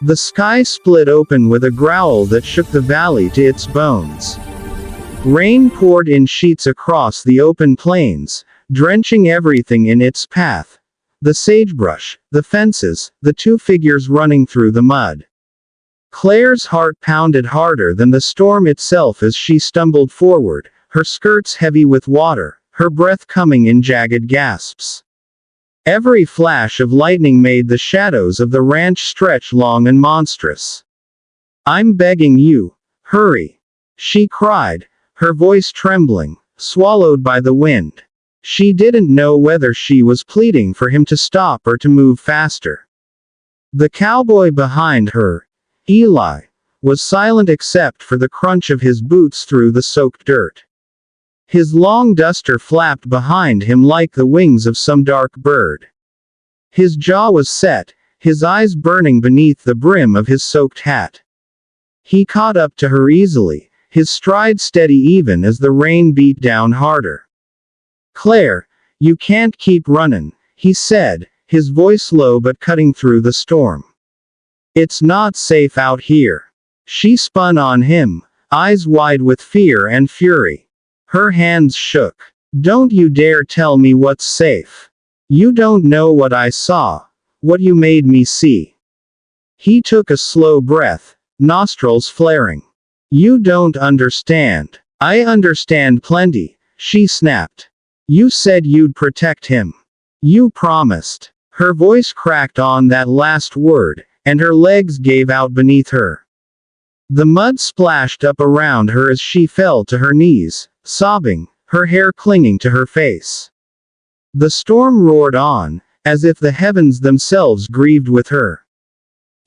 The sky split open with a growl that shook the valley to its bones. Rain poured in sheets across the open plains, drenching everything in its path. The sagebrush, the fences, the two figures running through the mud. Claire's heart pounded harder than the storm itself as she stumbled forward, her skirts heavy with water, her breath coming in jagged gasps. Every flash of lightning made the shadows of the ranch stretch long and monstrous. "I'm begging you, hurry," she cried, her voice trembling, swallowed by the wind. She didn't know whether she was pleading for him to stop or to move faster. The cowboy behind her, Eli, was silent except for the crunch of his boots through the soaked dirt. His long duster flapped behind him like the wings of some dark bird. His jaw was set, his eyes burning beneath the brim of his soaked hat. He caught up to her easily, his stride steady even as the rain beat down harder. "Claire, you can't keep running," he said, his voice low but cutting through the storm. "It's not safe out here." She spun on him, eyes wide with fear and fury. Her hands shook. "Don't you dare tell me what's safe. You don't know what I saw, what you made me see." He took a slow breath, nostrils flaring. "You don't understand." "I understand plenty," she snapped. "You said you'd protect him. You promised." Her voice cracked on that last word, and her legs gave out beneath her. The mud splashed up around her as she fell to her knees, sobbing, her hair clinging to her face. The storm roared on, as if the heavens themselves grieved with her.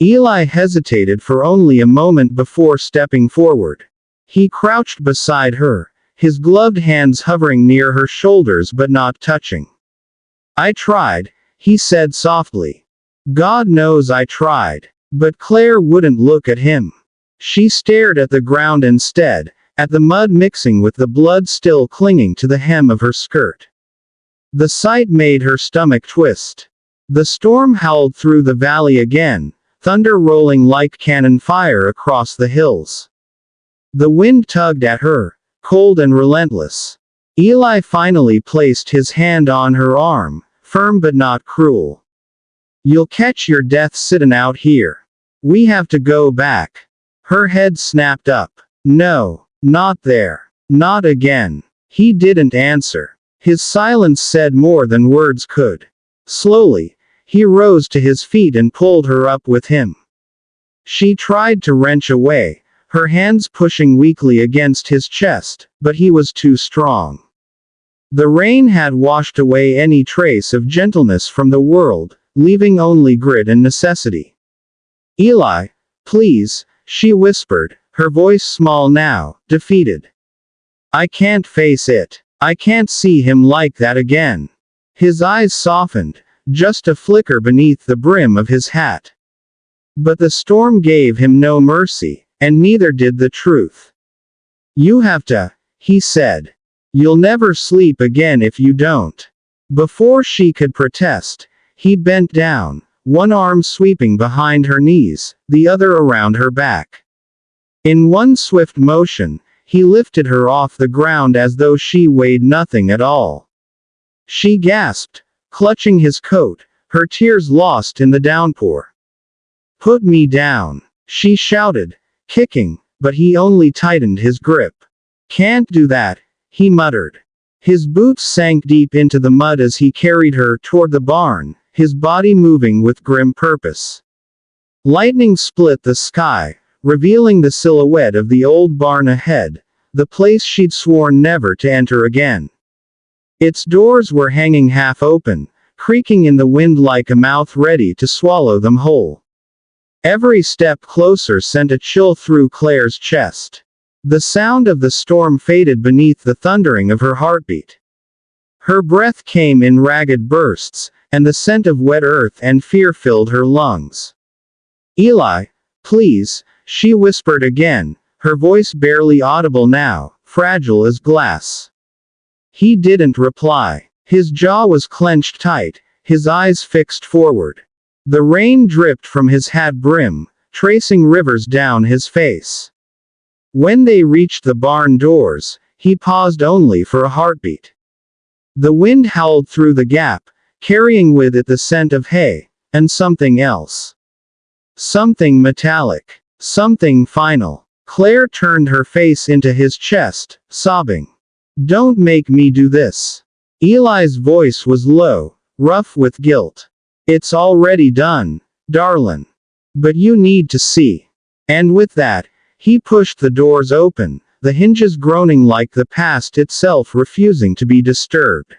Eli hesitated for only a moment before stepping forward. He crouched beside her, his gloved hands hovering near her shoulders but not touching. "I tried," he said softly. "God knows I tried." But Claire wouldn't look at him. She stared at the ground instead, at the mud mixing with the blood still clinging to the hem of her skirt. The sight made her stomach twist. The storm howled through the valley again, thunder rolling like cannon fire across the hills. The wind tugged at her, cold and relentless. Eli finally placed his hand on her arm, firm but not cruel. "You'll catch your death sittin' out here. We have to go back." Her head snapped up. "No, not there. Not again." He didn't answer. His silence said more than words could. Slowly, he rose to his feet and pulled her up with him. She tried to wrench away, her hands pushing weakly against his chest, but he was too strong. The rain had washed away any trace of gentleness from the world, leaving only grit and necessity. "Eli, please," she whispered, her voice small now, defeated. "I can't face it. I can't see him like that again." His eyes softened, just a flicker beneath the brim of his hat. But the storm gave him no mercy, and neither did the truth. "You have to," he said. "You'll never sleep again if you don't." Before she could protest, he bent down, one arm sweeping behind her knees, the other around her back. In one swift motion, he lifted her off the ground as though she weighed nothing at all. She gasped, clutching his coat, her tears lost in the downpour. "Put me down," she shouted, kicking, but he only tightened his grip. "Can't do that," he muttered. His boots sank deep into the mud as he carried her toward the barn, his body moving with grim purpose. Lightning split the sky, revealing the silhouette of the old barn ahead, the place she'd sworn never to enter again. Its doors were hanging half open, creaking in the wind like a mouth ready to swallow them whole. Every step closer sent a chill through Claire's chest. The sound of the storm faded beneath the thundering of her heartbeat. Her breath came in ragged bursts, and the scent of wet earth and fear filled her lungs. "Eli, please," she whispered again, her voice barely audible now, fragile as glass. He didn't reply. His jaw was clenched tight, his eyes fixed forward. The rain dripped from his hat brim, tracing rivers down his face. When they reached the barn doors, he paused only for a heartbeat. The wind howled through the gap, carrying with it the scent of hay, and something else. Something metallic. Something final. Claire turned her face into his chest, sobbing. "Don't make me do this." Eli's voice was low, rough with guilt. "It's already done, darlin'. But you need to see." And with that, he pushed the doors open, the hinges groaning like the past itself refusing to be disturbed.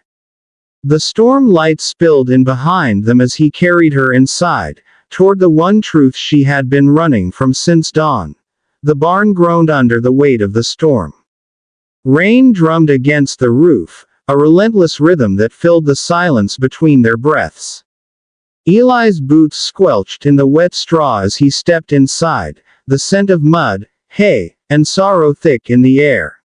The storm light spilled in behind them as he carried her inside, toward the one truth she had been running from since dawn. The barn groaned under the weight of the storm. Rain drummed against the roof, a relentless rhythm that filled the silence between their breaths. Eli's boots squelched in the wet straw as he stepped inside, the scent of mud, hay, and sorrow thick in the air.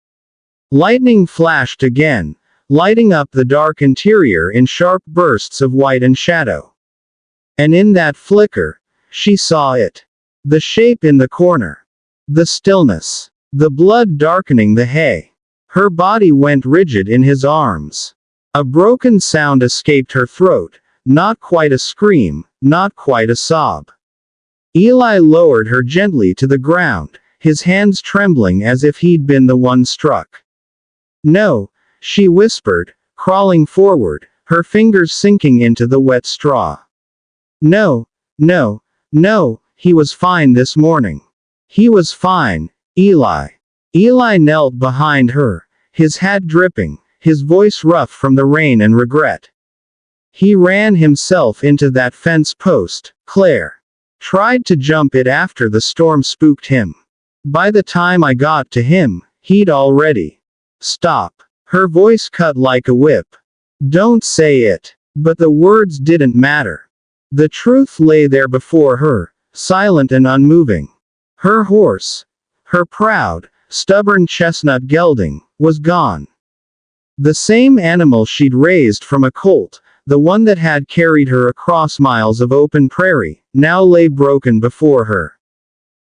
Lightning flashed again, lighting up the dark interior in sharp bursts of white and shadow. And in that flicker, she saw it. The shape in the corner. The stillness. The blood darkening the hay. Her body went rigid in his arms. A broken sound escaped her throat, not quite a scream, not quite a sob. Eli lowered her gently to the ground, his hands trembling as if he'd been the one struck. "No," she whispered, crawling forward, her fingers sinking into the wet straw. "No, no, no, he was fine this morning. He was fine, Eli." Eli knelt behind her, his hat dripping, his voice rough from the rain and regret. "He ran himself into that fence post, Claire. Tried to jump it after the storm spooked him. By the time I got to him, he'd already." "Stop." Her voice cut like a whip. "Don't say it." But the words didn't matter. The truth lay there before her, silent and unmoving. Her horse, her proud, stubborn chestnut gelding, was gone. The same animal she'd raised from a colt, the one that had carried her across miles of open prairie, now lay broken before her.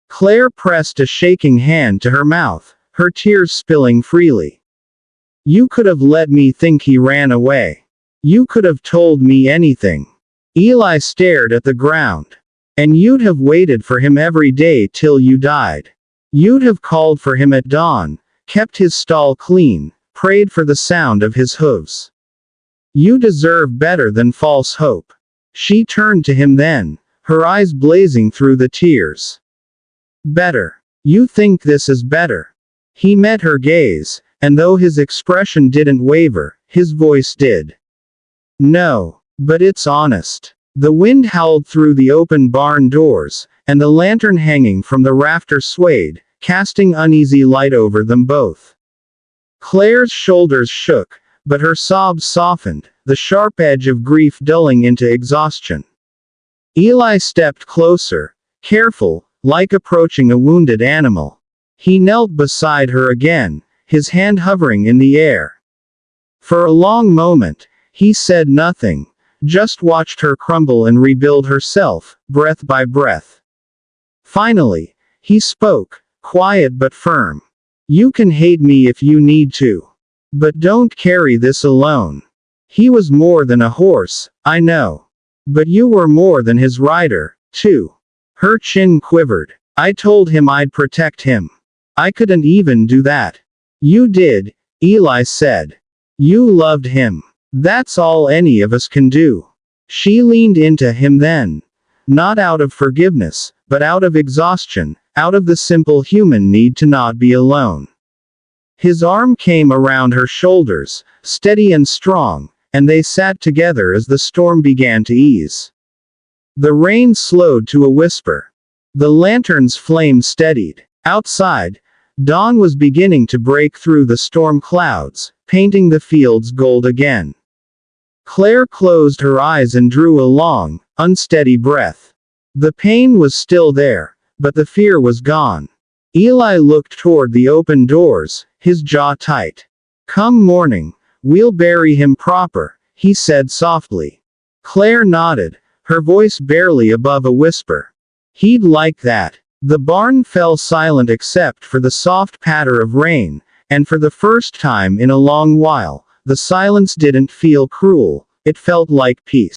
Claire pressed a shaking hand to her mouth, her tears spilling freely. "You could have let me think he ran away. You could have told me anything." Eli stared at the ground. "And you'd have waited for him every day till you died. You'd have called for him at dawn, kept his stall clean, prayed for the sound of his hooves. You deserve better than false hope." She turned to him then, her eyes blazing through the tears. "Better. You think this is better?" He met her gaze, and though his expression didn't waver, his voice did. "No. But it's honest." The wind howled through the open barn doors, and the lantern hanging from the rafter swayed, casting uneasy light over them both. Claire's shoulders shook, but her sobs softened, the sharp edge of grief dulling into exhaustion. Eli stepped closer, careful, like approaching a wounded animal. He knelt beside her again, his hand hovering in the air. For a long moment, he said nothing, just watched her crumble and rebuild herself, breath by breath. Finally, he spoke, quiet but firm. "You can hate me if you need to. But don't carry this alone. He was more than a horse, I know. But you were more than his rider, too." Her chin quivered. "I told him I'd protect him. I couldn't even do that." "You did," Eli said. "You loved him. That's all any of us can do." She leaned into him then. Not out of forgiveness, but out of exhaustion, out of the simple human need to not be alone. His arm came around her shoulders, steady and strong, and they sat together as the storm began to ease. The rain slowed to a whisper. The lantern's flame steadied. Outside, dawn was beginning to break through the storm clouds, painting the fields gold again. Claire closed her eyes and drew a long, unsteady breath. The pain was still there, but the fear was gone. Eli looked toward the open doors, his jaw tight. "Come morning, we'll bury him proper," he said softly. Claire nodded, her voice barely above a whisper. He'd like that. The barn fell silent except for the soft patter of rain, and for the first time in a long while, the silence didn't feel cruel, it felt like peace.